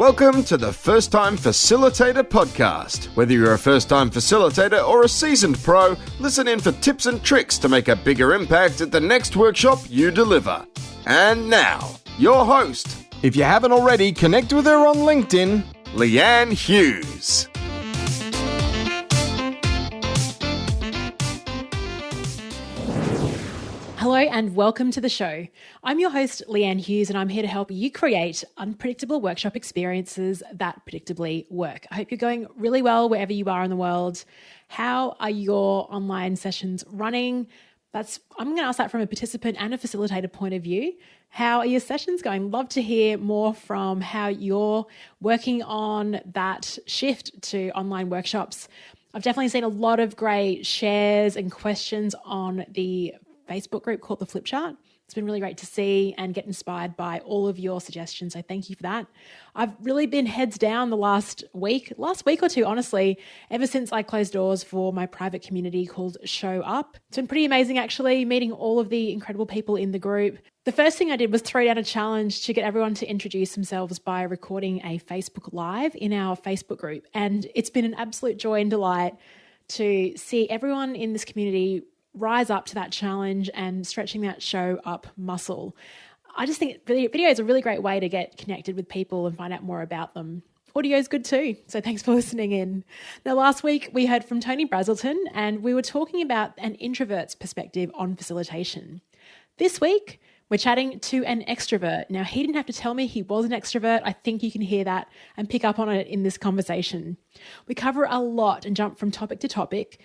Welcome to the First Time Facilitator podcast. Whether you're a first-time facilitator or a seasoned pro, listen in for tips and tricks to make a bigger impact at the next workshop you deliver. And now, your host. If you haven't already, connect with her on LinkedIn, Leanne Hughes. Hello and welcome to the show. I'm your host, Leanne Hughes, and I'm here to help you create unpredictable workshop experiences that predictably work. I hope you're going really well wherever you are in the world. How are your online sessions running? I'm going to ask that from a participant and a facilitator point of view. How are your sessions going? Love to hear more from how you're working on that shift to online workshops. I've definitely seen a lot of great shares and questions on the Facebook group called The Flip Chart. It's been really great to see and get inspired by all of your suggestions. So thank you for that. I've really been heads down the last week or two, honestly, ever since I closed doors for my private community called Show Up. It's been pretty amazing, actually, meeting all of the incredible people in the group. The first thing I did was throw down a challenge to get everyone to introduce themselves by recording a Facebook Live in our Facebook group. And it's been an absolute joy and delight to see everyone in this community rise up to that challenge and stretching that show up muscle. I just think video is a really great way to get connected with people and find out more about them. Audio is good too, so thanks for listening in. Now, last week we heard from Tony Brazelton and we were talking about an introvert's perspective on facilitation. This week, we're chatting to an extrovert. Now, he didn't have to tell me he was an extrovert. I think you can hear that and pick up on it in this conversation. We cover a lot and jump from topic to topic.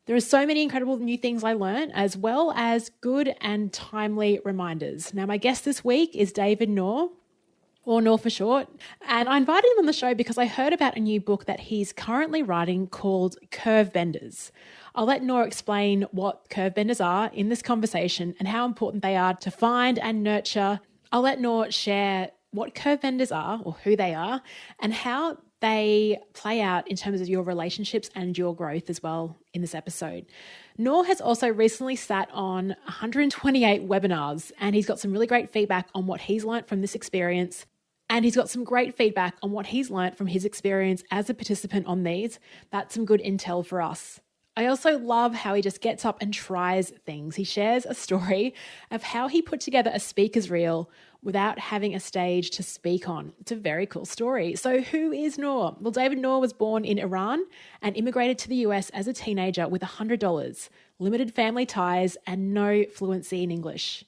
There are so many incredible new things I learned, as well as good and timely reminders. Now, my guest this week is David Nour, or Nour for short, and I invited him on the show because I heard about a new book that he's currently writing called Curve Benders. I'll let Nour explain what curve benders are in this conversation and how important they are to find and nurture. I'll let Nour share what curve benders are, or who they are, and how they play out in terms of your relationships and your growth as well in this episode. Nour has also recently sat on 128 webinars, and he's got some really great feedback on what he's learned from this experience. And he's got some great feedback on what he's learned from his experience as a participant on these. That's some good intel for us. I also love how he just gets up and tries things. He shares a story of how he put together a speaker's reel without having a stage to speak on. It's a very cool story. So who is Nour? Well, David Nour was born in Iran and immigrated to the US as a teenager with $100, limited family ties, and no fluency in English.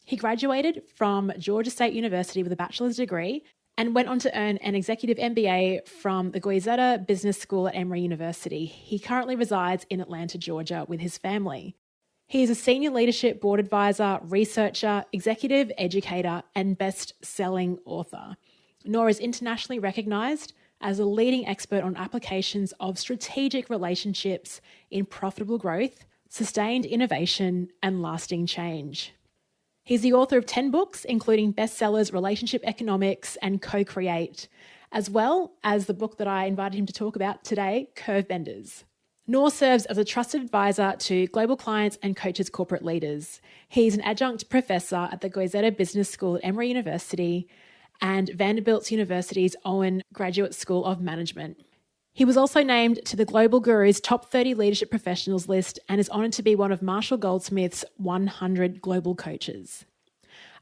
He graduated from Georgia State University with a bachelor's degree and went on to earn an executive MBA from the Goizueta Business School at Emory University. He currently resides in Atlanta, Georgia with his family. He is a senior leadership board advisor, researcher, executive educator, and best-selling author. Nour is internationally recognized as a leading expert on applications of strategic relationships in profitable growth, sustained innovation, and lasting change. He's the author of 10 books, including bestsellers Relationship Economics and Co-Create, as well as the book that I invited him to talk about today, Curve Benders. Nour serves as a trusted advisor to global clients and coaches corporate leaders. He's an adjunct professor at the Goizueta Business School at Emory University and Vanderbilt University's Owen Graduate School of Management. He was also named to the Global Guru's Top 30 Leadership Professionals list and is honoured to be one of Marshall Goldsmith's 100 global coaches.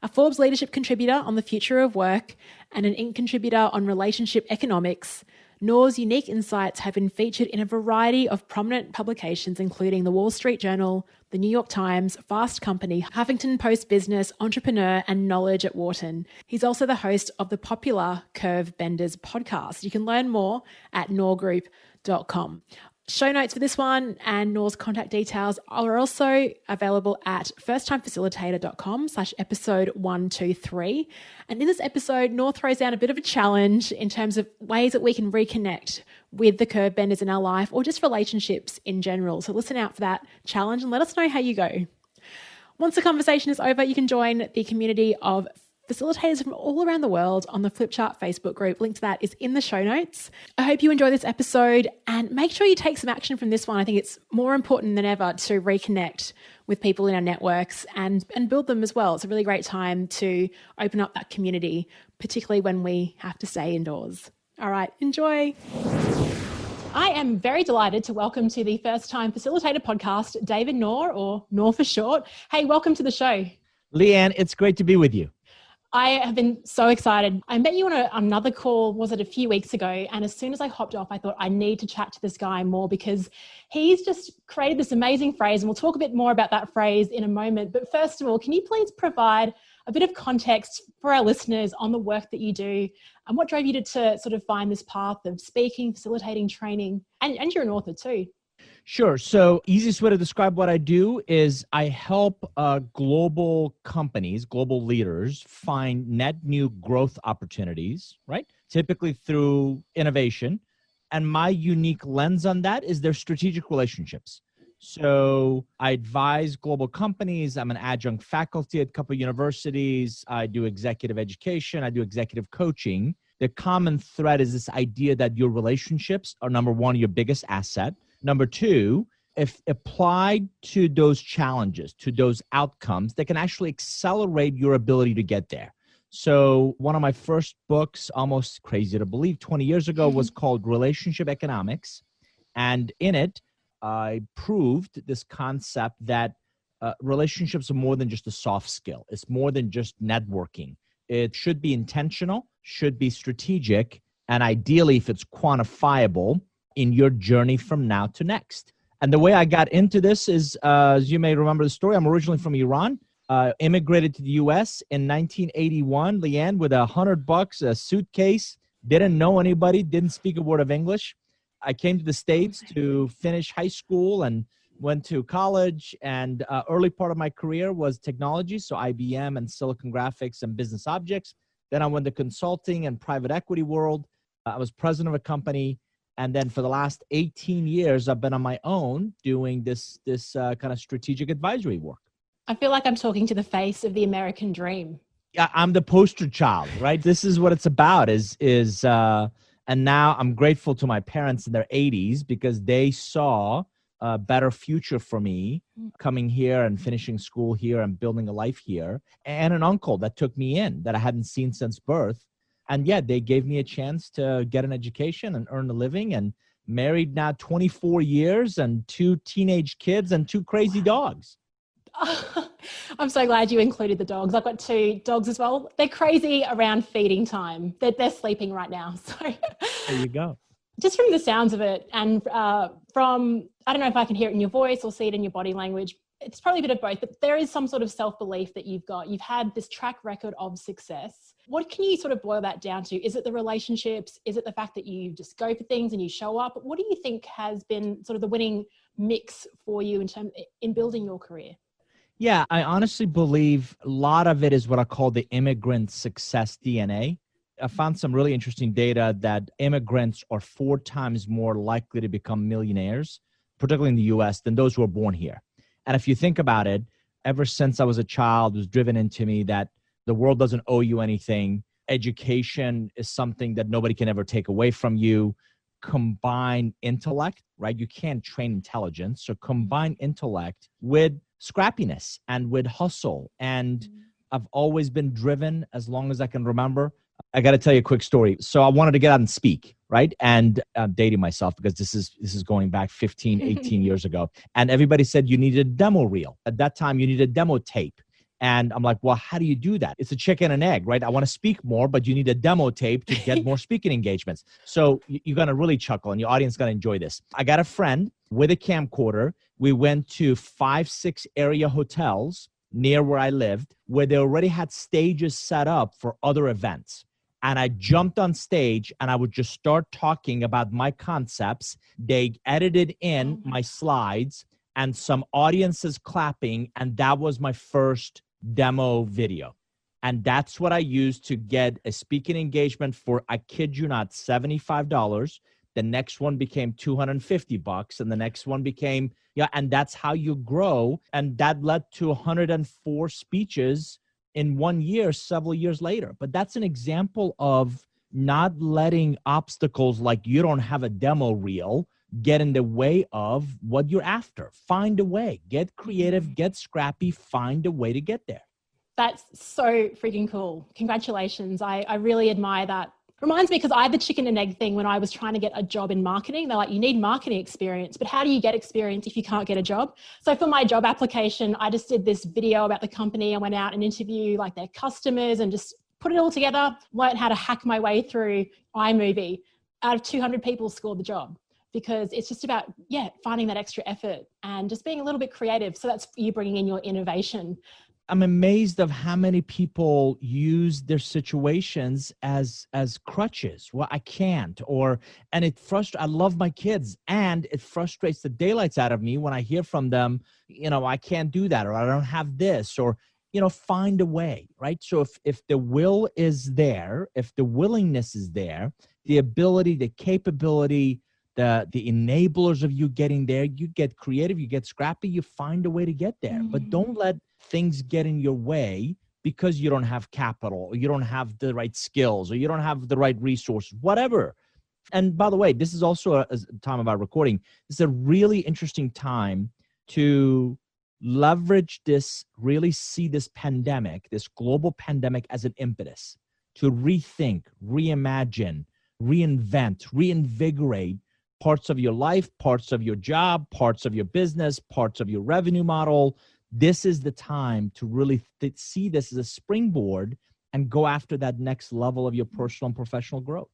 A Forbes leadership contributor on the future of work and an Inc. contributor on relationship economics, Nour's unique insights have been featured in a variety of prominent publications, including the Wall Street Journal, the New York Times, Fast Company, Huffington Post Business, Entrepreneur, and Knowledge at Wharton. He's also the host of the popular Curve Benders podcast. You can learn more at nourgroup.com. Show notes for this one and Nour's contact details are also available at firsttimefacilitator.com/episode 123. And in this episode, Nour throws down a bit of a challenge in terms of ways that we can reconnect with the curve benders in our life or just relationships in general. So listen out for that challenge and let us know how you go. Once the conversation is over, you can join the community of facilitators from all around the world on the Flipchart Facebook group. Link to that is in the show notes. I hope you enjoy this episode and make sure you take some action from this one. I think it's more important than ever to reconnect with people in our networks and build them as well. It's a really great time to open up that community, particularly when we have to stay indoors. All right, enjoy. I am very delighted to welcome to the First Time Facilitator podcast, David Nour, or Nour for short. Hey, welcome to the show. Leanne, it's great to be with you. I have been so excited. I met you on another call, was it a few weeks ago? And as soon as I hopped off, I thought I need to chat to this guy more because he's just created this amazing phrase. And we'll talk a bit more about that phrase in a moment. But first of all, can you please provide a bit of context for our listeners on the work that you do and what drove you to sort of find this path of speaking, facilitating, training, and you're an author too. Sure. So easiest way to describe what I do is I help global companies, global leaders find net new growth opportunities, right? Typically through innovation. And my unique lens on that is their strategic relationships. So I advise global companies. I'm an adjunct faculty at a couple of universities. I do executive education. I do executive coaching. The common thread is this idea that your relationships are, number one, your biggest asset. Number two, if applied to those challenges, to those outcomes, they can actually accelerate your ability to get there. So one of my first books, almost crazy to believe, 20 years ago, was called Relationship Economics. And in it, I proved this concept that relationships are more than just a soft skill. It's more than just networking. It should be intentional, should be strategic, and ideally, if it's quantifiable in your journey from now to next. And the way I got into this is, as you may remember the story, I'm originally from Iran, immigrated to the U.S. in 1981, Leanne, with $100, a suitcase, didn't know anybody, didn't speak a word of English. I came to the States to finish high school and went to college, and early part of my career was technology, so IBM and Silicon Graphics and Business Objects. Then I went to consulting and private equity world. I was president of a company, and then for the last 18 years, I've been on my own doing this kind of strategic advisory work. I feel like I'm talking to the face of the American dream. Yeah, I'm the poster child, right? This is what it's about, and now I'm grateful to my parents in their 80s because they saw a better future for me coming here and finishing school here and building a life here, and an uncle that took me in that I hadn't seen since birth. And yeah, they gave me a chance to get an education and earn a living, and married now 24 years and 2 teenage kids and 2 crazy dogs. I'm so glad you included the dogs. I've got 2 dogs as well. They're crazy around feeding time. They're sleeping right now. So there you go. Just from the sounds of it and from, I don't know if I can hear it in your voice or see it in your body language. It's probably a bit of both, but there is some sort of self-belief that you've got. You've had this track record of success. What can you sort of boil that down to? Is it the relationships? Is it the fact that you just go for things and you show up? What do you think has been sort of the winning mix for you in building your career? Yeah, I honestly believe a lot of it is what I call the immigrant success DNA. I found some really interesting data that immigrants are 4 times more likely to become millionaires, particularly in the US, than those who are born here. And if you think about it, ever since I was a child, it was driven into me that the world doesn't owe you anything. Education is something that nobody can ever take away from you. Combine intellect, right? You can't train intelligence. So combine intellect with scrappiness and with hustle. And I've always been driven as long as I can remember. I got to tell you a quick story. So I wanted to get out and speak, right? And I'm dating myself because this is going back 15, 18 years ago. And everybody said you needed a demo reel. At that time, you needed a demo tape. And I'm like, well, how do you do that? It's a chicken and egg, right? I want to speak more, but you need a demo tape to get more speaking engagements. So you're going to really chuckle and your audience is going to enjoy this. I got a friend with a camcorder. We went to 5, 6 area hotels near where I lived, where they already had stages set up for other events. And I jumped on stage and I would just start talking about my concepts. They edited in my slides and some audiences clapping. And that was my first demo video. And that's what I used to get a speaking engagement for, I kid you not, $75. The next one became $250 and the next one became, and that's how you grow. And that led to 104 speeches in 1 year, several years later. But that's an example of not letting obstacles like you don't have a demo reel get in the way of what you're after. Find a way, get creative, get scrappy, find a way to get there. That's so freaking cool. Congratulations. I really admire that. Reminds me, because I had the chicken and egg thing when I was trying to get a job in marketing. They're like, you need marketing experience, but how do you get experience if you can't get a job? So for my job application, I just did this video about the company. I went out and interviewed like their customers and just put it all together, learned how to hack my way through iMovie. Out of 200 people scored the job, because it's just about, finding that extra effort and just being a little bit creative. So that's you bringing in your innovation. I'm amazed of how many people use their situations as crutches. Well, I can't, and it frustrates. I love my kids, and it frustrates the daylights out of me when I hear from them, I can't do that, or I don't have this, or, find a way, right? So if the will is there, if the willingness is there, the ability, the capability, the enablers of you getting there, you get creative, you get scrappy, you find a way to get there. But don't let things get in your way because you don't have capital, or you don't have the right skills, or you don't have the right resources, whatever. And by the way, this is also a time about recording. This is a really interesting time to leverage this, really see this pandemic, this global pandemic, as an impetus to rethink, reimagine, reinvent, reinvigorate parts of your life, parts of your job, parts of your business, parts of your revenue model. This is the time to really see this as a springboard and go after that next level of your personal and professional growth.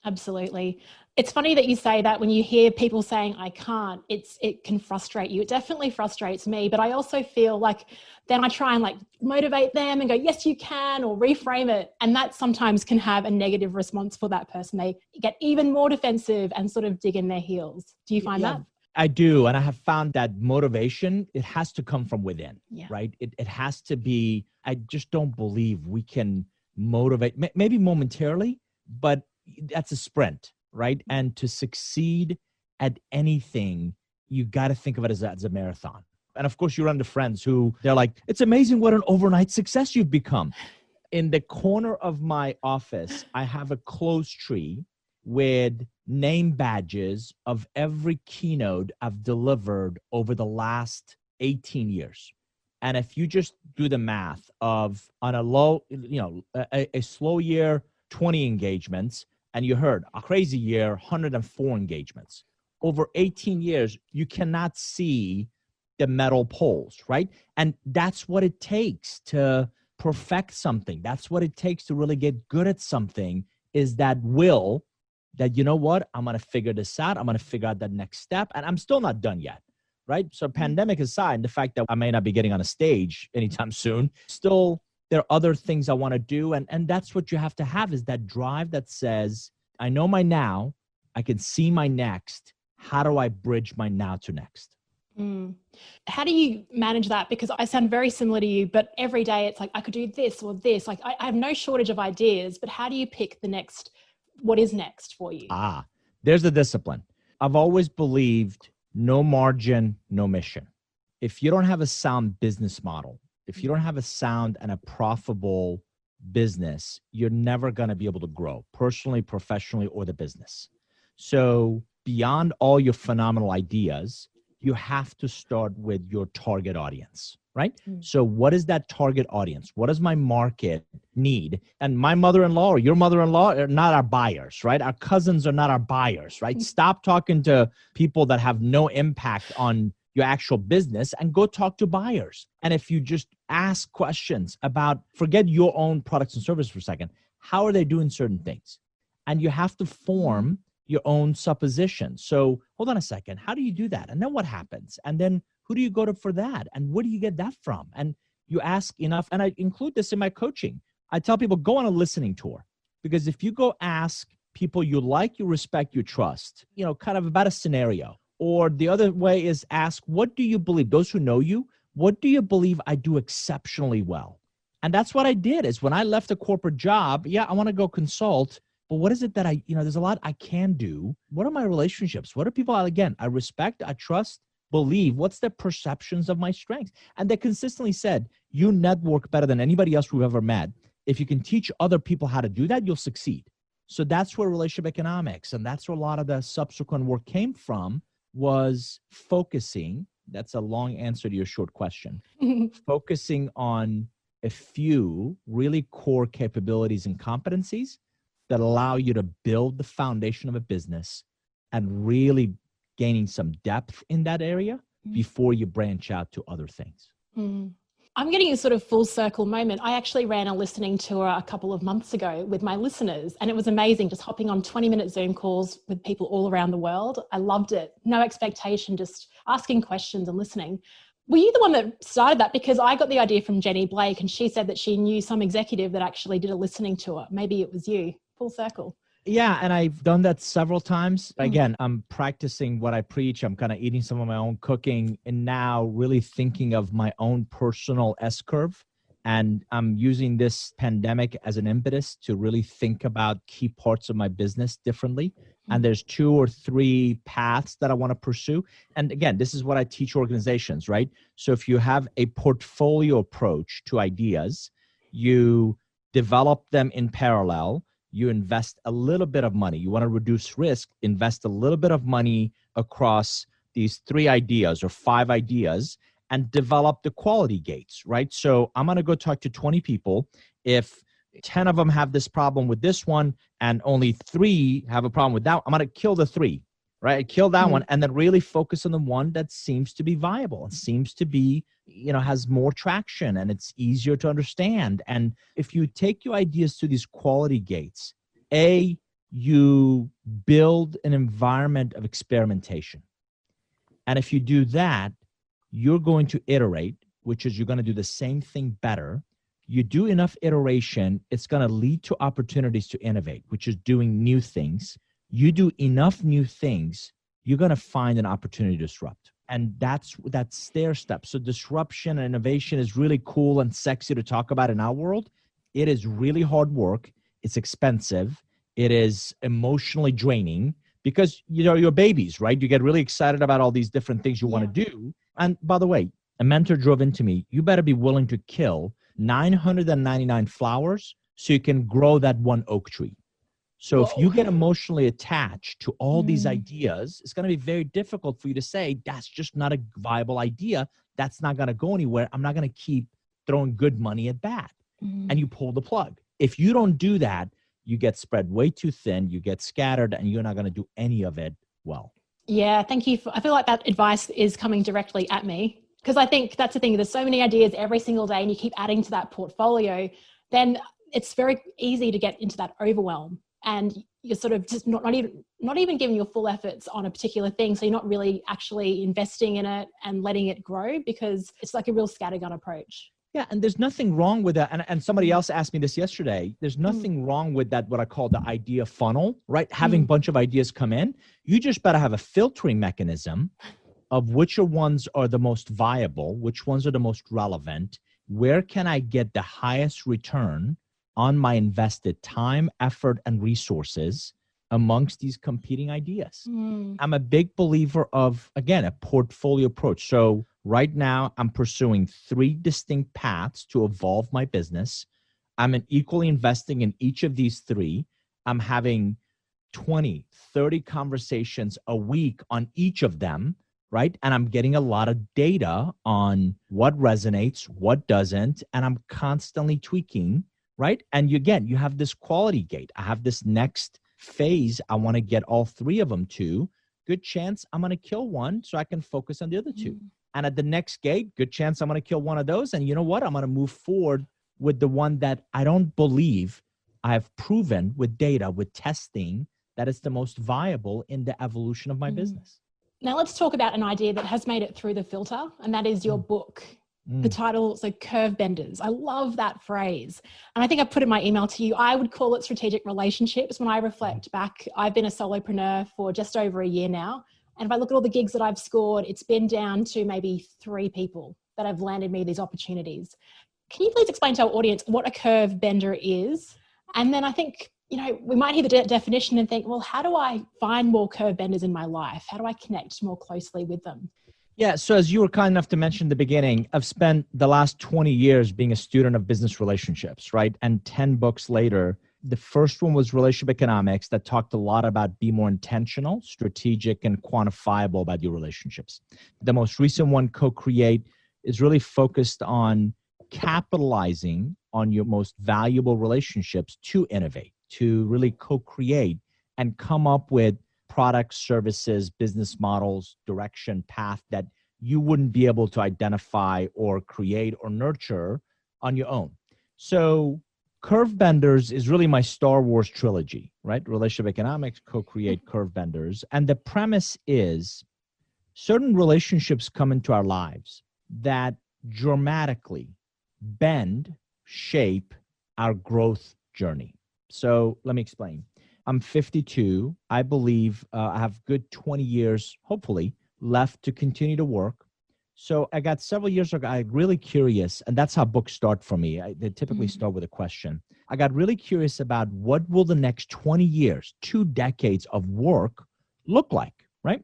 Absolutely. It's funny that you say that. When you hear people saying, I can't, it can frustrate you. It definitely frustrates me, but I also feel like then I try and motivate them and go, yes, you can, or reframe it. And that sometimes can have a negative response for that person. They get even more defensive and sort of dig in their heels. Do you find that? I do. And I have found that motivation, it has to come from within, right? It has to be, I just don't believe we can motivate, maybe momentarily, but that's a sprint, right? And to succeed at anything, you got to think of it as a marathon. And of course, you run into friends who they're like, it's amazing what an overnight success you've become. In the corner of my office, I have a clothes tree with name badges of every keynote I've delivered over the last 18 years. And if you just do the math of on a low, a slow year, 20 engagements, and you heard a crazy year, 104 engagements. Over 18 years, you cannot see the metal poles, right? And that's what it takes to perfect something. That's what it takes to really get good at something, is that will that, you know what, I'm going to figure this out. I'm going to figure out that next step. And I'm still not done yet, right? So pandemic aside, the fact that I may not be getting on a stage anytime soon, still there are other things I want to do. And that's what you have to have, is that drive that says, I know my now, I can see my next. How do I bridge my now to next? How do you manage that? Because I sound very similar to you, but every day it's like, I could do this or this. Like I have no shortage of ideas, but how do you pick the next, what is next for you? There's the discipline. I've always believed no margin, no mission. If you don't have a sound business model, if you don't have a sound and a profitable business, you're never going to be able to grow personally, professionally, or the business. So beyond all your phenomenal ideas, you have to start with your target audience, right? So what is that target audience? What does my market need? And my mother-in-law or your mother-in-law are not our buyers, right? Our cousins are not our buyers, right? Stop talking to people that have no impact on your actual business and go talk to buyers. And if you just ask questions about, forget your own products and services for a second, how are they doing certain things? And you have to form your own suppositions. So hold on a second, how do you do that? And then what happens? And then who do you go to for that? And where do you get that from? And you ask enough, and I include this in my coaching. I tell people, go on a listening tour, because if you go ask people you like, you respect, you trust, kind of about a scenario. Or the other way is ask, what do you believe? Those who know you, what do you believe I do exceptionally well? And that's what I did, is when I left a corporate job, I want to go consult, but what is it that there's a lot I can do. What are my relationships? What are people, I respect, I trust, believe? What's their perceptions of my strengths? And they consistently said, you network better than anybody else we've ever met. If you can teach other people how to do that, you'll succeed. So that's where relationship economics, and that's where a lot of the subsequent work came from, was focusing. That's a long answer to your short question. Focusing on a few really core capabilities and competencies that allow you to build the foundation of a business and really gaining some depth in that area before you branch out to other things. I'm getting a sort of full circle moment. I actually ran a listening tour a couple of months ago with my listeners, and it was amazing, just hopping on 20-minute Zoom calls with people all around the world. I loved it. No expectation, just asking questions and listening. Were you the one that started that? Because I got the idea from Jenny Blake, and she said that she knew some executive that actually did a listening tour. Maybe it was you. Full circle. Yeah, and I've done that several times. Again, I'm practicing what I preach. I'm kind of eating some of my own cooking and now really thinking of my own personal S-curve. And I'm using this pandemic as an impetus to really think about key parts of my business differently. And there's 2 or 3 paths that I want to pursue. And again, this is what I teach organizations, right? So if you have a portfolio approach to ideas, you develop them in parallel. You invest a little bit of money. You want to reduce risk, invest a little bit of money across these 3 ideas or 5 ideas and develop the quality gates, right? So I'm going to go talk to 20 people. If 10 of them have this problem with this one and only 3 have a problem with that, I'm going to kill the 3, right? I kill that one and then really focus on the one that seems to be viable and seems to be, has more traction and it's easier to understand. And if you take your ideas to these quality gates, you build an environment of experimentation. And if you do that, you're going to iterate, which is you're going to do the same thing better. You do enough iteration, it's going to lead to opportunities to innovate, which is doing new things. You do enough new things, you're going to find an opportunity to disrupt. And that's stair step. So disruption and innovation is really cool and sexy to talk about in our world. It is really hard work. It's expensive. It is emotionally draining because, you're babies, right? You get really excited about all these different things you want to do. And by the way, a mentor drove into me, you better be willing to kill 999 flowers so you can grow that one oak tree. So if you get emotionally attached to all these ideas, it's going to be very difficult for you to say, that's just not a viable idea. That's not going to go anywhere. I'm not going to keep throwing good money at bad. And you pull the plug. If you don't do that, you get spread way too thin, you get scattered, and you're not going to do any of it well. Yeah, thank you. I feel like that advice is coming directly at me because I think that's the thing. There's so many ideas every single day and you keep adding to that portfolio, then it's very easy to get into that overwhelm. And you're sort of just not even giving your full efforts on a particular thing. So you're not really actually investing in it and letting it grow because it's like a real scattergun approach. Yeah, and there's nothing wrong with that. And somebody else asked me this yesterday. There's nothing wrong with that, what I call the idea funnel, right? Having a bunch of ideas come in. You just better have a filtering mechanism of which ones are the most viable, which ones are the most relevant. Where can I get the highest return on my invested time, effort, and resources amongst these competing ideas? I'm a big believer of, again, a portfolio approach. So right now I'm pursuing 3 distinct paths to evolve my business. I'm equally investing in each of these 3. I'm having 20, 30 conversations a week on each of them, right? And I'm getting a lot of data on what resonates, what doesn't, and I'm constantly tweaking, right? And you have this quality gate. I have this next phase I want to get all 3 of them to. Good chance I'm going to kill one so I can focus on the other 2. And at the next gate, good chance I'm going to kill one of those. And you know what? I'm going to move forward with the one that I don't believe I have proven with data, with testing, that it's the most viable in the evolution of my business. Now let's talk about an idea that has made it through the filter, and that is your book. The title is Curve Benders. I love that phrase. And I think I put in my email to you, I would call it strategic relationships. When I reflect back, I've been a solopreneur for just over a year now. And if I look at all the gigs that I've scored, it's been down to maybe 3 people that have landed me these opportunities. Can you please explain to our audience what a curve bender is? And then I think, we might hear the definition and think, well, how do I find more curve benders in my life? How do I connect more closely with them? Yeah. So as you were kind enough to mention in the beginning, I've spent the last 20 years being a student of business relationships, right? And 10 books later, the first one was Relationship Economics that talked a lot about be more intentional, strategic, and quantifiable about your relationships. The most recent one, Co-Create, is really focused on capitalizing on your most valuable relationships to innovate, to really co-create and come up with products, services, business models, direction, path that you wouldn't be able to identify or create or nurture on your own. So Curve Benders is really my Star Wars trilogy, right? Relationship Economics, Co-Create, Curve Benders. And the premise is certain relationships come into our lives that dramatically bend, shape our growth journey. So let me explain. I'm 52. I believe I have good 20 years, hopefully, left to continue to work. So I got several years ago, I got really curious, and that's how books start for me. They typically start with a question. I got really curious about what will the next 20 years, 2 decades of work look like, right?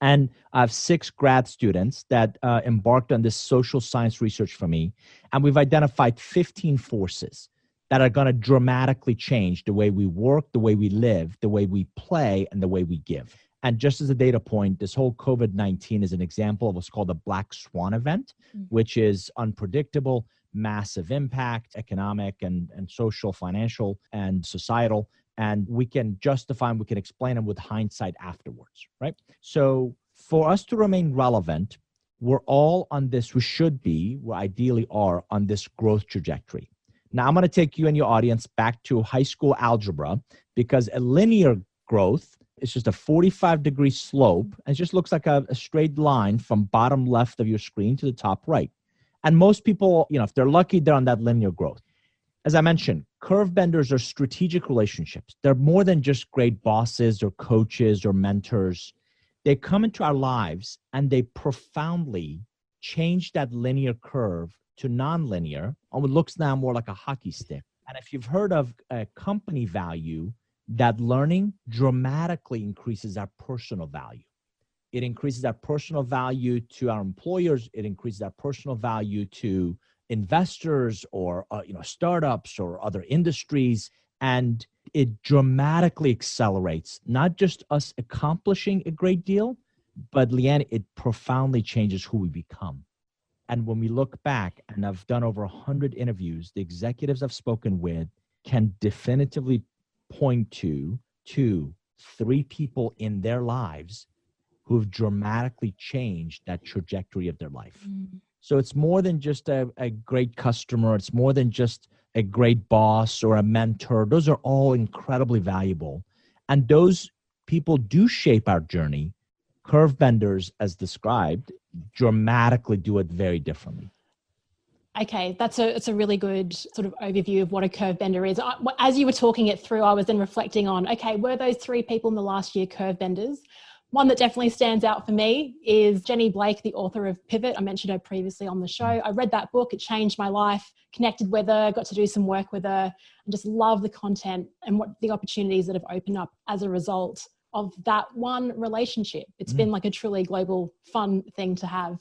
And I have 6 grad students that embarked on this social science research for me. And we've identified 15 forces that are going to dramatically change the way we work, the way we live, the way we play, and the way we give. And just as a data point, this whole COVID-19 is an example of what's called a black swan event, which is unpredictable, massive impact, economic and social, financial, and societal. And we can justify and we can explain them with hindsight afterwards, right? So for us to remain relevant, we're all on this, we should be, we ideally are on this growth trajectory. Now I'm going to take you and your audience back to high school algebra, because a linear growth is just a 45-degree slope. And it just looks like a straight line from bottom left of your screen to the top right. And most people, if they're lucky, they're on that linear growth. As I mentioned, curve benders are strategic relationships. They're more than just great bosses or coaches or mentors. They come into our lives and they profoundly change that linear curve to nonlinear, or what looks now more like a hockey stick. And if you've heard of a company value, that learning dramatically increases our personal value. It increases our personal value to our employers. It increases our personal value to investors or startups or other industries. And it dramatically accelerates not just us accomplishing a great deal, but Leanne, it profoundly changes who we become. And when we look back, and I've done over 100 interviews, the executives I've spoken with can definitively point to 2, 3 people in their lives who've dramatically changed that trajectory of their life. So it's more than just a great customer. It's more than just a great boss or a mentor. Those are all incredibly valuable. And those people do shape our journey. Curve benders, as described, dramatically do it very differently. Okay, it's a really good sort of overview of what a curve bender is. As you were talking it through, I was then reflecting on, okay, were those 3 people in the last year curve benders? One that definitely stands out for me is Jenny Blake, the author of Pivot. I mentioned her previously on the show. I read that book. It changed my life, connected with her, got to do some work with her, and just love the content and what the opportunities that have opened up as a result of that one relationship. It's been like a truly global fun thing to have.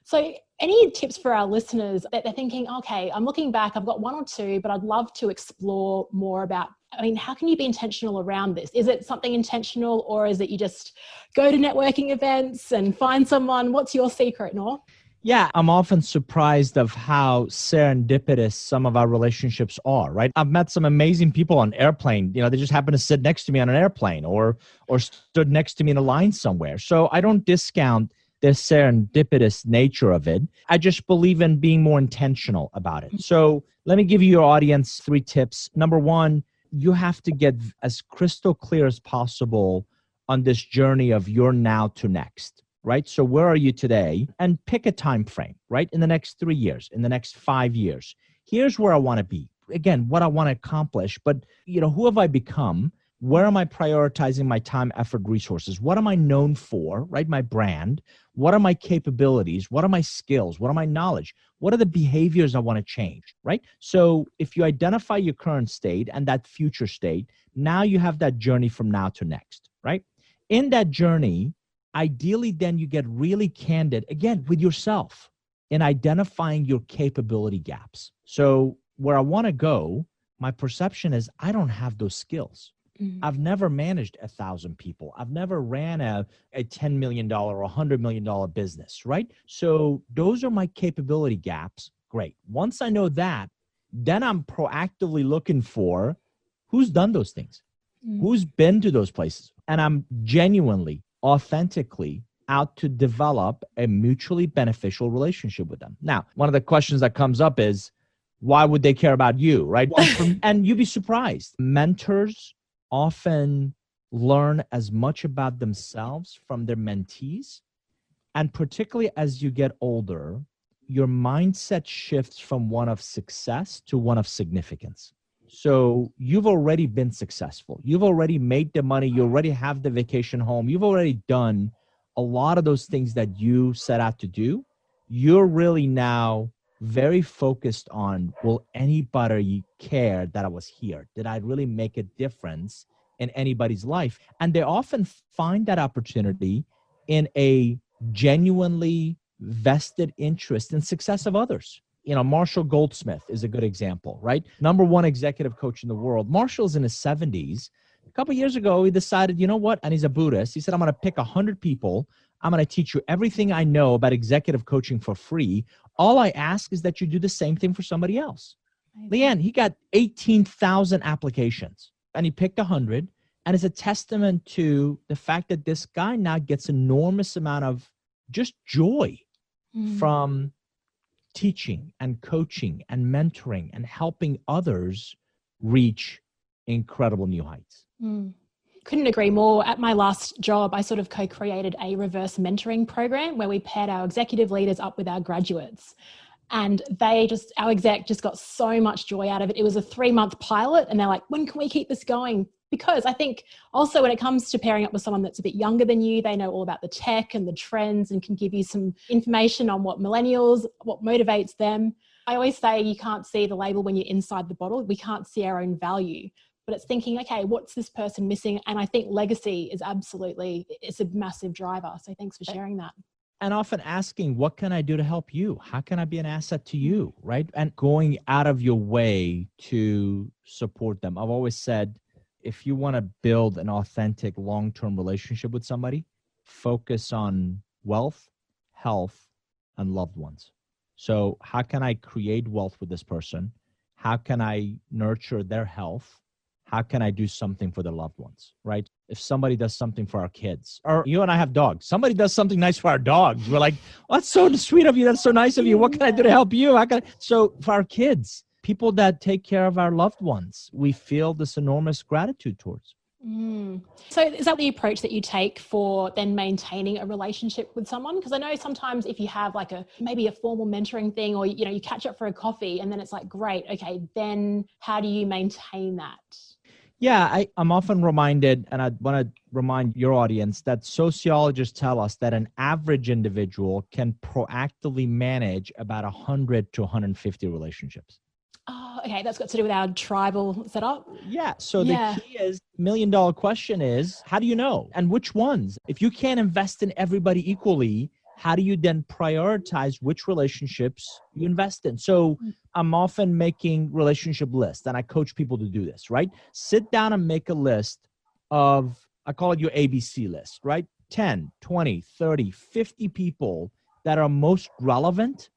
So any tips for our listeners that they're thinking, okay, I'm looking back, I've got 1 or 2, but I'd love to explore more about, how can you be intentional around this? Is it something intentional, or is it you just go to networking events and find someone? What's your secret, Nour? Yeah, I'm often surprised of how serendipitous some of our relationships are, right? I've met some amazing people on airplane. They just happen to sit next to me on an airplane or stood next to me in a line somewhere. So I don't discount the serendipitous nature of it. I just believe in being more intentional about it. So let me give you your audience 3 tips. Number 1, you have to get as crystal clear as possible on this journey of your now to next, right? So where are you today? And pick a time frame, right? In the next 3 years, in the next 5 years. Here's where I want to be. Again, what I want to accomplish, but who have I become? Where am I prioritizing my time, effort, resources? What am I known for, right? My brand. What are my capabilities? What are my skills? What are my knowledge? What are the behaviors I want to change, right? So if you identify your current state and that future state, now you have that journey from now to next, right? In that journey, ideally, then you get really candid, again, with yourself in identifying your capability gaps. So where I want to go, my perception is I don't have those skills. I've never managed 1,000 people. I've never ran a $10 million or $100 million business, right? So those are my capability gaps. Great. Once I know that, then I'm proactively looking for who's done those things, who's been to those places. And I'm genuinely, authentically out to develop a mutually beneficial relationship with them. Now, one of the questions that comes up is, why would they care about you, right? And you'd be surprised. Mentors often learn as much about themselves from their mentees. And particularly as you get older, your mindset shifts from one of success to one of significance. So you've already been successful. You've already made the money. You already have the vacation home. You've already done a lot of those things that you set out to do. You're really now very focused on, will anybody care that I was here? Did I really make a difference in anybody's life? And they often find that opportunity in a genuinely vested interest in success of others. You know, Marshall Goldsmith is a good example, right? Number one executive coach in the world. Marshall's in his 70s. A couple of years ago, he decided, you know what? And he's a Buddhist. He said, I'm going to pick 100 people. I'm going to teach you everything I know about executive coaching for free. All I ask is that you do the same thing for somebody else. Leanne, he got 18,000 applications and he picked 100. And it's a testament to the fact that this guy now gets enormous amount of just joy from teaching and coaching and mentoring and helping others reach incredible new heights. Couldn't agree more. At my last job, I sort of co-created a reverse mentoring program where we paired our executive leaders up with our graduates. And our exec just got so much joy out of it. It was a 3-month pilot and they're like, when can we keep this going? Because I think also when it comes to pairing up with someone that's a bit younger than you, they know all about the tech and the trends and can give you some information on what motivates them. I always say you can't see the label when you're inside the bottle. We can't see our own value, but it's thinking, okay, what's this person missing? And I think legacy is it's a massive driver. So thanks for sharing that. And often asking, what can I do to help you? How can I be an asset to you, right? And going out of your way to support them. I've always said, if you want to build an authentic long-term relationship with somebody, focus on wealth, health, and loved ones. So how can I create wealth with this person? How can I nurture their health? How can I do something for their loved ones, right? If somebody does something for our kids, or you and I have dogs, somebody does something nice for our dogs. We're like, oh, that's so sweet of you. That's so nice of you. What can I do to help you? So for our kids, people that take care of our loved ones, we feel this enormous gratitude towards. So is that the approach that you take for then maintaining a relationship with someone? Because I know sometimes if you have like maybe a formal mentoring thing, or you catch up for a coffee and then it's like, great, okay, then how do you maintain that? Yeah, I'm often reminded, and I want to remind your audience, that sociologists tell us that an average individual can proactively manage about 100 to 150 relationships. Oh, okay. That's got to do with our tribal setup. Yeah. So the key is, $1 million question is, how do you know? And which ones? If you can't invest in everybody equally, how do you then prioritize which relationships you invest in? So I'm often making relationship lists, and I coach people to do this, right? Sit down and make a list of, I call it your ABC list, right? 10, 20, 30, 50 people that are most relevant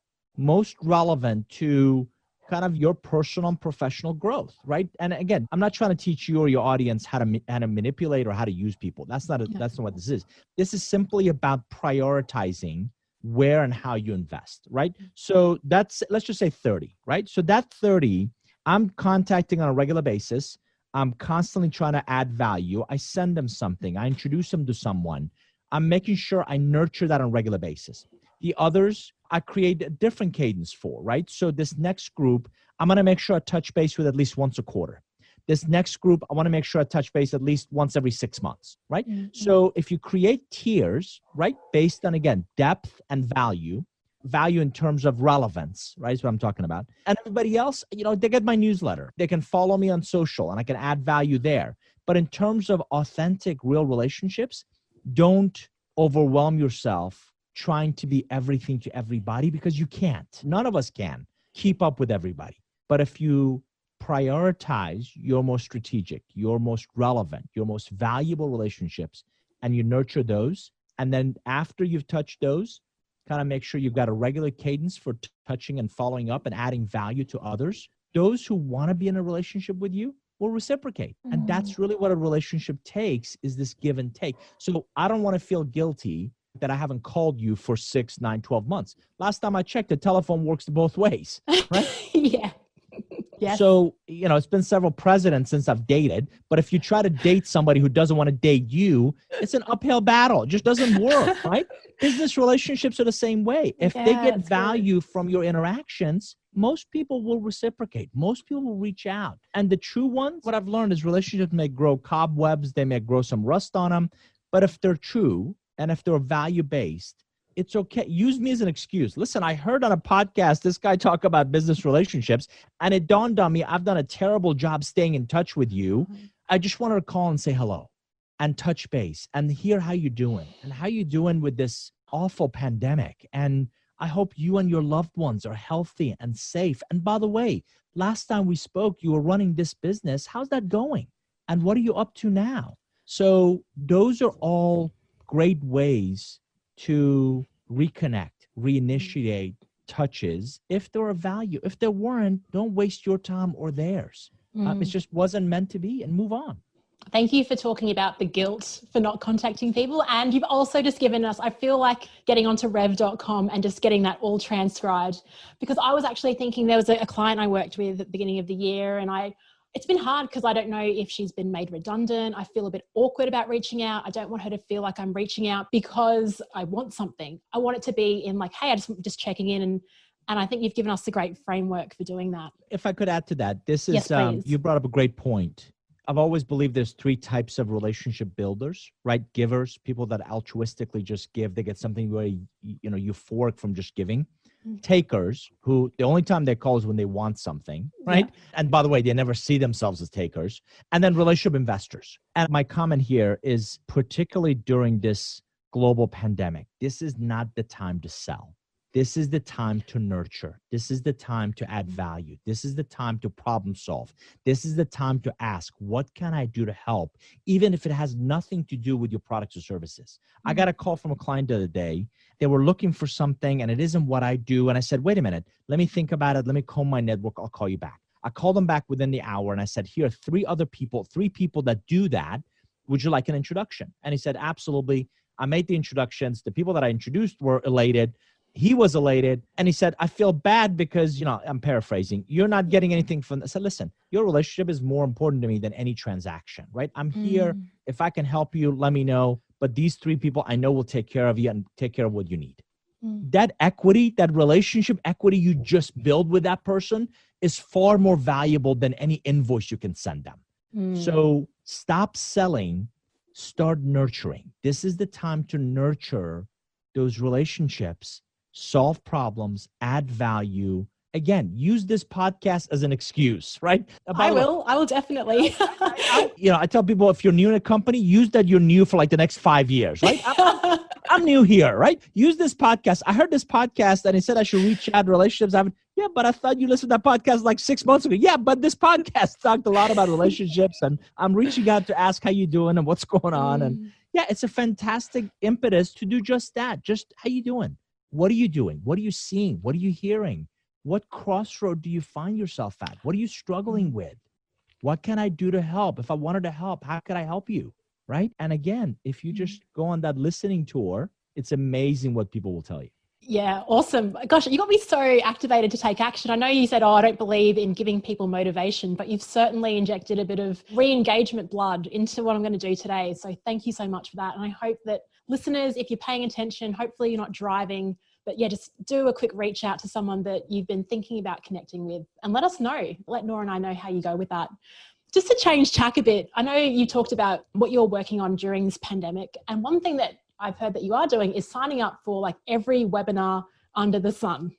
to kind of your personal and professional growth, right? And again, I'm not trying to teach you or your audience how to manipulate or how to use people. That's not what this is. This is simply about prioritizing where and how you invest, right? So let's just say 30, right? So that 30, I'm contacting on a regular basis. I'm constantly trying to add value. I send them something. I introduce them to someone. I'm making sure I nurture that on a regular basis. The others, I create a different cadence for, right? So this next group, I'm going to make sure I touch base with at least once a quarter. This next group, I want to make sure I touch base at least once every 6 months, right? Mm-hmm. So if you create tiers, right, based on, again, depth and value in terms of relevance, right, is what I'm talking about. And everybody else, they get my newsletter. They can follow me on social and I can add value there. But in terms of authentic, real relationships, don't overwhelm yourself trying to be everything to everybody, because you can't. None of us can keep up with everybody. But if you prioritize your most strategic, your most relevant, your most valuable relationships, and you nurture those, and then after you've touched those, kind of make sure you've got a regular cadence for touching and following up and adding value to others, those who want to be in a relationship with you will reciprocate. And that's really what a relationship takes, is this give and take. So I don't want to feel guilty that I haven't called you for 6, 9, 12 months. Last time I checked, the telephone works both ways, right? Yeah. Yes. So, it's been several presidents since I've dated, but if you try to date somebody who doesn't want to date you, it's an uphill battle. It just doesn't work, right? Business relationships are the same way. If they get value from your interactions, most people will reciprocate. Most people will reach out. And the true ones, what I've learned is relationships may grow cobwebs. They may grow some rust on them. But if they're true and if they're value-based, it's okay. Use me as an excuse. Listen, I heard on a podcast this guy talk about business relationships, and it dawned on me, I've done a terrible job staying in touch with you. I just wanted to call and say hello and touch base and hear how you're doing and how you're doing with this awful pandemic. And I hope you and your loved ones are healthy and safe. And by the way, last time we spoke, you were running this business. How's that going? And what are you up to now? So those are all great ways to reconnect, reinitiate touches if they're of value. If there weren't, don't waste your time or theirs. It just wasn't meant to be, and move on. Thank you for talking about the guilt for not contacting people. And you've also just given us, I feel like getting onto rev.com and just getting that all transcribed, because I was actually thinking, there was a client I worked with at the beginning of the year, and it's been hard because I don't know if she's been made redundant. I feel a bit awkward about reaching out. I don't want her to feel like I'm reaching out because I want something. I want it to be in like, hey, I just checking in. And I think you've given us a great framework for doing that. If I could add to that, this is, yes, you brought up a great point. I've always believed there's 3 types of relationship builders, right? Givers, people that altruistically just give. They get something very, euphoric from just giving. Takers, who the only time they call is when they want something, right? Yeah. And by the way, they never see themselves as takers. And then relationship investors. And my comment here is, particularly during this global pandemic, this is not the time to sell. This is the time to nurture. This is the time to add value. This is the time to problem solve. This is the time to ask, what can I do to help? Even if it has nothing to do with your products or services. I got a call from a client the other day. They were looking for something and it isn't what I do. And I said, wait a minute, let me think about it. Let me comb my network. I'll call you back. I called them back within the hour and I said, here are 3 people that do that. Would you like an introduction? And he said, absolutely. I made the introductions. The people that I introduced were elated. He was elated. And he said, I feel bad because, I'm paraphrasing, you're not getting anything from this. I said, listen, your relationship is more important to me than any transaction, right? I'm here. If I can help you, let me know. But these 3 people I know will take care of you and take care of what you need. That equity, that relationship equity you just build with that person is far more valuable than any invoice you can send them. So stop selling, start nurturing. This is the time to nurture those relationships, solve problems, add value. Again, use this podcast as an excuse, right? I will definitely. I tell people, if you're new in a company, use that you're new for like the next 5 years, right? I'm new here, right? Use this podcast. I heard this podcast and it said I should reach out relationships. Yeah, but I thought you listened to that podcast like 6 months ago. Yeah, but this podcast talked a lot about relationships and I'm reaching out to ask how you doing and what's going on. And yeah, it's a fantastic impetus to do just that. Just how you doing? What are you doing? What are you seeing? What are you hearing? What crossroad do you find yourself at? What are you struggling with? What can I do to help? If I wanted to help, how could I help you? Right? And again, if you just go on that listening tour, it's amazing what people will tell you. Yeah, awesome. Gosh, you got me so activated to take action. I know you said, I don't believe in giving people motivation, but you've certainly injected a bit of re-engagement blood into what I'm going to do today. So thank you so much for that. And I hope that listeners, if you're paying attention, hopefully you're not driving, but yeah, just do a quick reach out to someone that you've been thinking about connecting with and let us know. Let Nour and I know how you go with that. Just to change tack a bit, I know you talked about what you're working on during this pandemic. And one thing that I've heard that you are doing is signing up for like every webinar under the sun.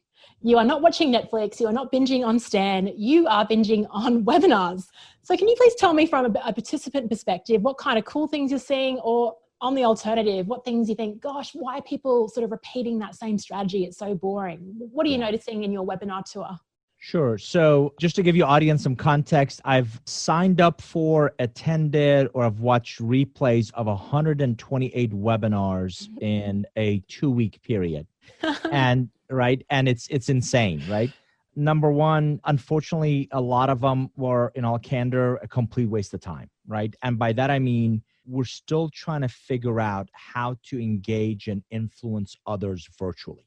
You are not watching Netflix. You are not binging on Stan. You are binging on webinars. So can you please tell me from a participant perspective, what kind of cool things you're seeing, or on the alternative, what things you think, gosh, why are people sort of repeating that same strategy? It's so boring. What are you noticing in your webinar tour? Sure. So just to give your audience some context, I've signed up for, attended, or I've watched replays of 128 webinars in a 2-week period. And it's insane, right? Number one, unfortunately, a lot of them were, in all candor, a complete waste of time, right? And by that, I mean, we're still trying to figure out how to engage and influence others virtually.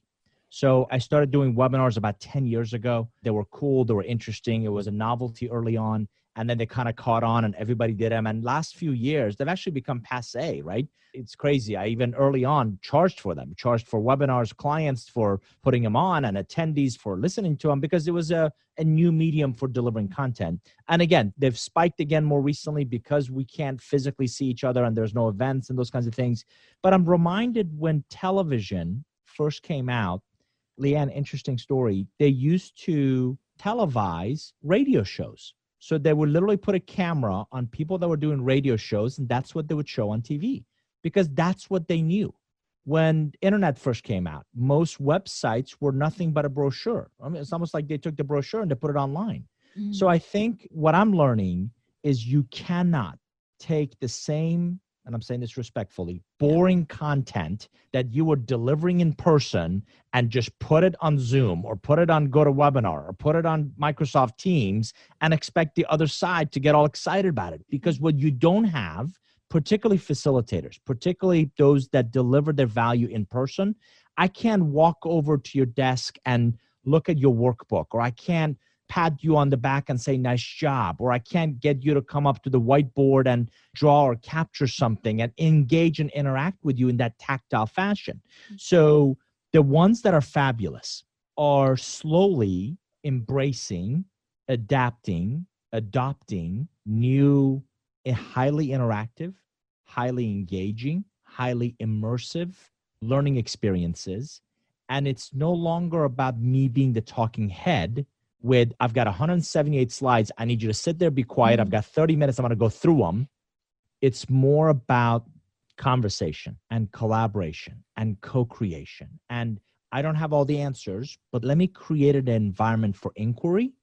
So I started doing webinars about 10 years ago. They were cool. They were interesting. It was a novelty early on. And then they kind of caught on and everybody did them. And last few years, they've actually become passé, right? It's crazy. I even early on charged for them, charged for webinars, clients for putting them on, and attendees for listening to them, because it was a new medium for delivering content. And again, they've spiked again more recently because we can't physically see each other and there's no events and those kinds of things. But I'm reminded when television first came out, Leanne, interesting story. They used to televise radio shows. So they would literally put a camera on people that were doing radio shows, and that's what they would show on TV, because that's what they knew. When internet first came out, most websites were nothing but a brochure. I mean, it's almost like they took the brochure and they put it online. Mm-hmm. So I think what I'm learning is you cannot take the same, and I'm saying this respectfully, boring content that you were delivering in person and just put it on Zoom or put it on GoToWebinar or put it on Microsoft Teams and expect the other side to get all excited about it. Because what you don't have, particularly facilitators, particularly those that deliver their value in person, I can't walk over to your desk and look at your workbook, or I can't pat you on the back and say, nice job, or I can't get you to come up to the whiteboard and draw or capture something and engage and interact with you in that tactile fashion. So the ones that are fabulous are slowly embracing, adapting, adopting new, highly interactive, highly engaging, highly immersive learning experiences. And it's no longer about me being the talking head with, I've got 178 slides. I need you to sit there, be quiet. I've got 30 minutes. I'm going to go through them. It's more about conversation and collaboration and co-creation. And I don't have all the answers, but let me create an environment for inquiry,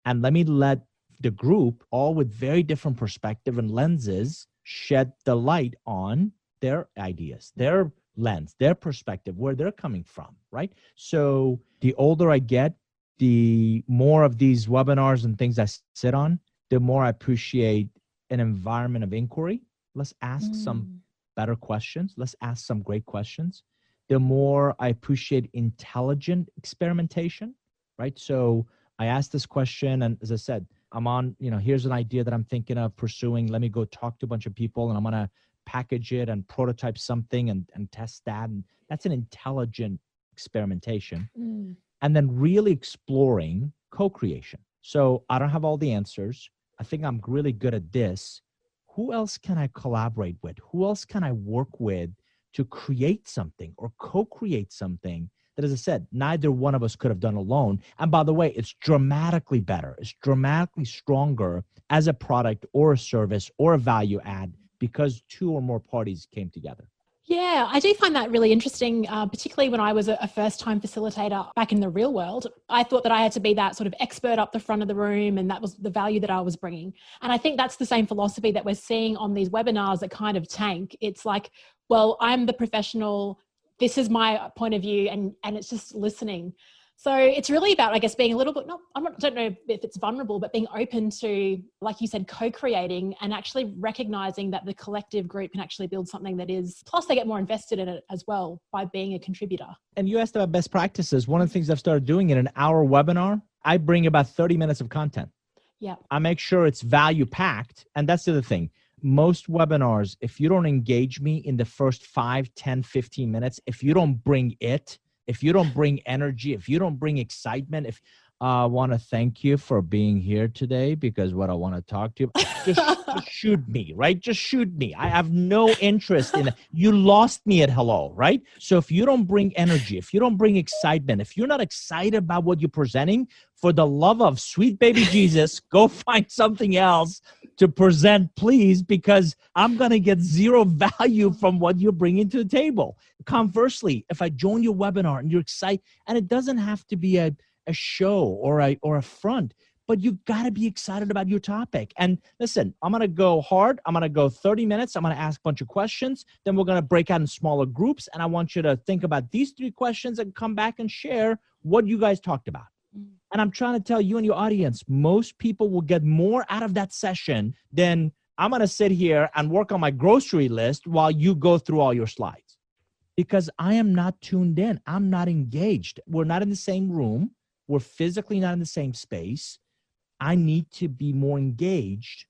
and let me let the group, all with very different perspective and lenses, shed the light on their ideas, their lens, their perspective, where they're coming from, right? So the older I get, the more of these webinars and things I sit on, the more I appreciate an environment of inquiry. Let's ask some better questions. Let's ask some great questions. The more I appreciate intelligent experimentation, right? So I asked this question, and as I said, I'm on, here's an idea that I'm thinking of pursuing. Let me go talk to a bunch of people, and I'm going to package it and prototype something and test that. And that's an intelligent experimentation. And then really exploring co-creation. So I don't have all the answers. I think I'm really good at this. Who else can I collaborate with? Who else can I work with to create something or co-create something that, as I said, neither one of us could have done alone? And by the way, it's dramatically better. It's dramatically stronger as a product or a service or a value add because two or more parties came together. Yeah, I do find that really interesting, particularly when I was a first-time facilitator back in the real world. I thought that I had to be that sort of expert up the front of the room, and that was the value that I was bringing. And I think that's the same philosophy that we're seeing on these webinars that kind of tank. It's like, well, I'm the professional, this is my point of view, and it's just listening. So it's really about, I guess, being a little bit, I don't know if it's vulnerable, but being open to, like you said, co-creating and actually recognizing that the collective group can actually build something that is, plus they get more invested in it as well by being a contributor. And you asked about best practices. One of the things I've started doing in an hour webinar, I bring about 30 minutes of content. Yeah. I make sure it's value packed. And that's the other thing. Most webinars, if you don't engage me in the first 5, 10, 15 minutes, if you don't bring it, if you don't bring energy, if you don't bring excitement, if I want to thank you for being here today because what I want to talk to you, just shoot me, right? Just shoot me. I have no interest in it. You lost me at hello, right? So if you don't bring energy, if you don't bring excitement, if you're not excited about what you're presenting, for the love of sweet baby Jesus, go find something else to present, please, because I'm going to get zero value from what you're bringing to the table. Conversely, if I join your webinar and you're excited, and it doesn't have to be a show or a front, but you got to be excited about your topic. And listen, I'm going to go hard. I'm going to go 30 minutes. I'm going to ask a bunch of questions. Then we're going to break out in smaller groups. And I want you to think about these 3 questions and come back and share what you guys talked about. And I'm trying to tell you and your audience, most people will get more out of that session than I'm going to sit here and work on my grocery list while you go through all your slides. Because I am not tuned in. I'm not engaged. We're not in the same room. We're physically not in the same space. I need to be more engaged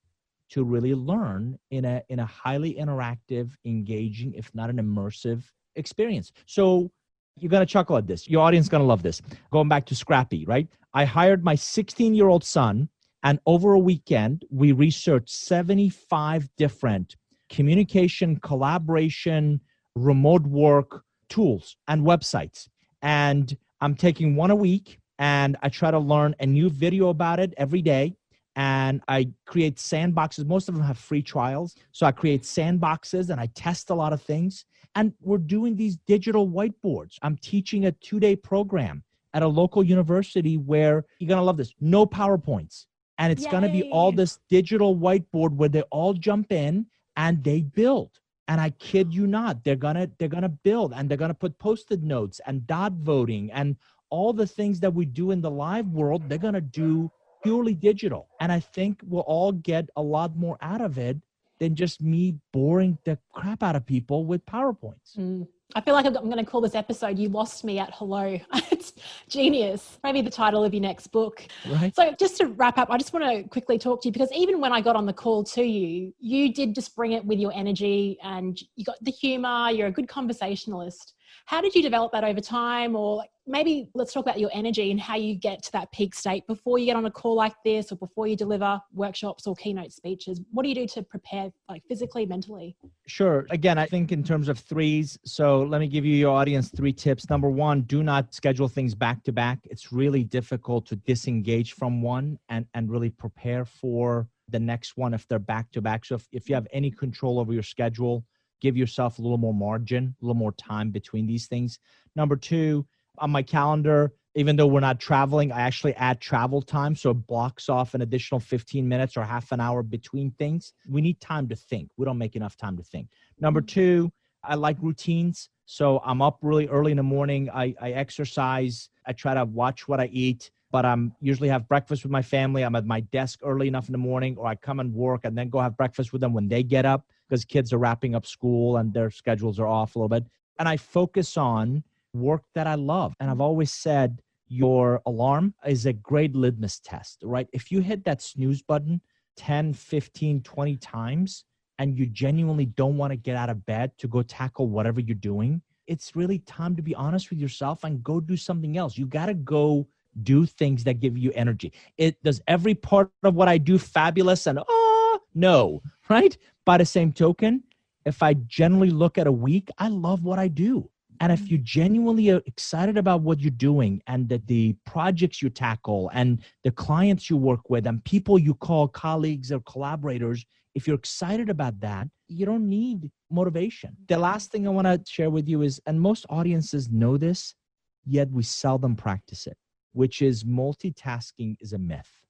to really learn in a highly interactive, engaging, if not an immersive experience. So you're going to chuckle at this. Your audience is going to love this. Going back to Scrappy, right? I hired my 16-year-old son, and over a weekend, we researched 75 different communication, collaboration, remote work tools and websites. And I'm taking one a week, and I try to learn a new video about it every day. And I create sandboxes. Most of them have free trials. So I create sandboxes and I test a lot of things. And we're doing these digital whiteboards. I'm teaching a 2-day program at a local university where you're going to love this. No PowerPoints. And it's going to be all this digital whiteboard where they all jump in and they build. And I kid you not, they're going to build, and they're going to put Post-it notes and dot voting and all the things that we do in the live world, they're going to do purely digital. And I think we'll all get a lot more out of it than just me boring the crap out of people with PowerPoints. I feel like I'm going to call this episode, You Lost Me at Hello. It's genius. Maybe the title of your next book. Right. So just to wrap up, I just want to quickly talk to you, because even when I got on the call to you, you did just bring it with your energy, and you got the humor. You're a good conversationalist. How did you develop that over time? Or maybe let's talk about your energy and how you get to that peak state before you get on a call like this, or before you deliver workshops or keynote speeches. What do you do to prepare, like physically, mentally? Sure. Again, I think in terms of 3s. So let me give you, your audience, 3 tips. Number 1, do not schedule things back to back. It's really difficult to disengage from one and really prepare for the next one if they're back to back. So if you have any control over your schedule, give yourself a little more margin, a little more time between these things. Number 2, on my calendar, even though we're not traveling, I actually add travel time. So it blocks off an additional 15 minutes or half an hour between things. We need time to think. We don't make enough time to think. Number 2, I like routines. So I'm up really early in the morning. I exercise. I try to watch what I eat, but I'm usually have breakfast with my family. I'm at my desk early enough in the morning, or I come and work and then go have breakfast with them when they get up, because kids are wrapping up school and their schedules are off a little bit. And I focus on work that I love. And I've always said your alarm is a great litmus test, right? If you hit that snooze button 10, 15, 20 times, and you genuinely don't want to get out of bed to go tackle whatever you're doing, it's really time to be honest with yourself and go do something else. You got to go do things that give you energy. Does every part of what I do fabulous and no, right? By the same token, if I generally look at a week, I love what I do. And if you genuinely are excited about what you're doing, and that the projects you tackle and the clients you work with and people you call colleagues or collaborators, if you're excited about that, you don't need motivation. The last thing I want to share with you is, and most audiences know this, yet we seldom practice it, which is multitasking is a myth.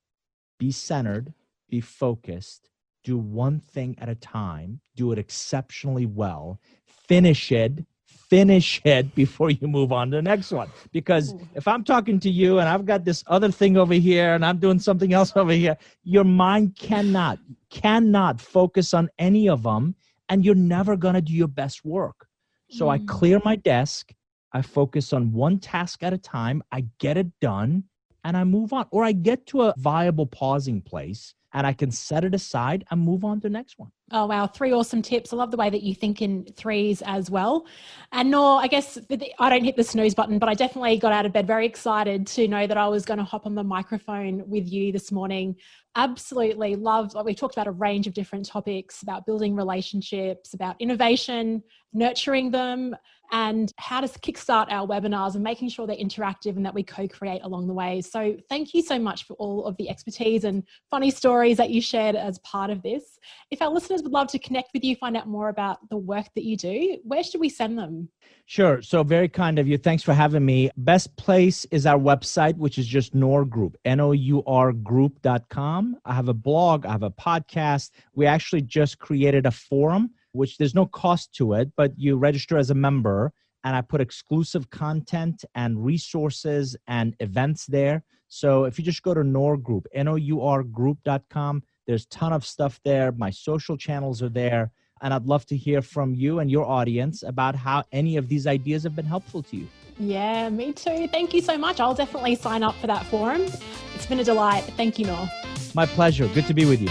Be centered, be focused, do one thing at a time, do it exceptionally well, finish it before you move on to the next one. Because if I'm talking to you and I've got this other thing over here and I'm doing something else over here, your mind cannot focus on any of them, and you're never going to do your best work. So I clear my desk, I focus on one task at a time, I get it done, and I move on. Or I get to a viable pausing place and I can set it aside and move on to the next one. Oh, wow. 3 awesome tips. I love the way that you think in threes as well. And Nour, I guess I don't hit the snooze button, but I definitely got out of bed very excited to know that I was going to hop on the microphone with you this morning. Absolutely loved, we talked about a range of different topics about building relationships, about innovation, nurturing them, and how to kickstart our webinars and making sure they're interactive and that we co-create along the way. So thank you so much for all of the expertise and funny stories that you shared as part of this. If our listeners would love to connect with you, find out more about the work that you do, where should we send them? Sure. So very kind of you. Thanks for having me. Best place is our website, which is just Nour Group, nourgroup.com. I have a blog. I have a podcast. We actually just created a forum, which there's no cost to it, but you register as a member and I put exclusive content and resources and events there. So if you just go to Nour Group, nourgroup.com, there's a ton of stuff there. My social channels are there. And I'd love to hear from you and your audience about how any of these ideas have been helpful to you. Yeah, me too. Thank you so much. I'll definitely sign up for that forum. It's been a delight. Thank you, Nour. My pleasure. Good to be with you.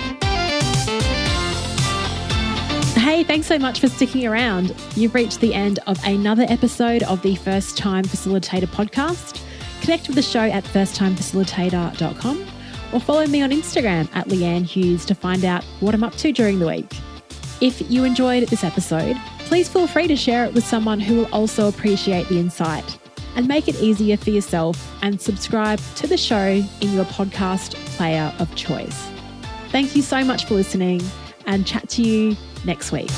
Hey, thanks so much for sticking around. You've reached the end of another episode of the First Time Facilitator podcast. Connect with the show at firsttimefacilitator.com or follow me on Instagram at Leanne Hughes to find out what I'm up to during the week. If you enjoyed this episode, please feel free to share it with someone who will also appreciate the insight, and make it easier for yourself and subscribe to the show in your podcast player of choice. Thank you so much for listening, and chat to you next week.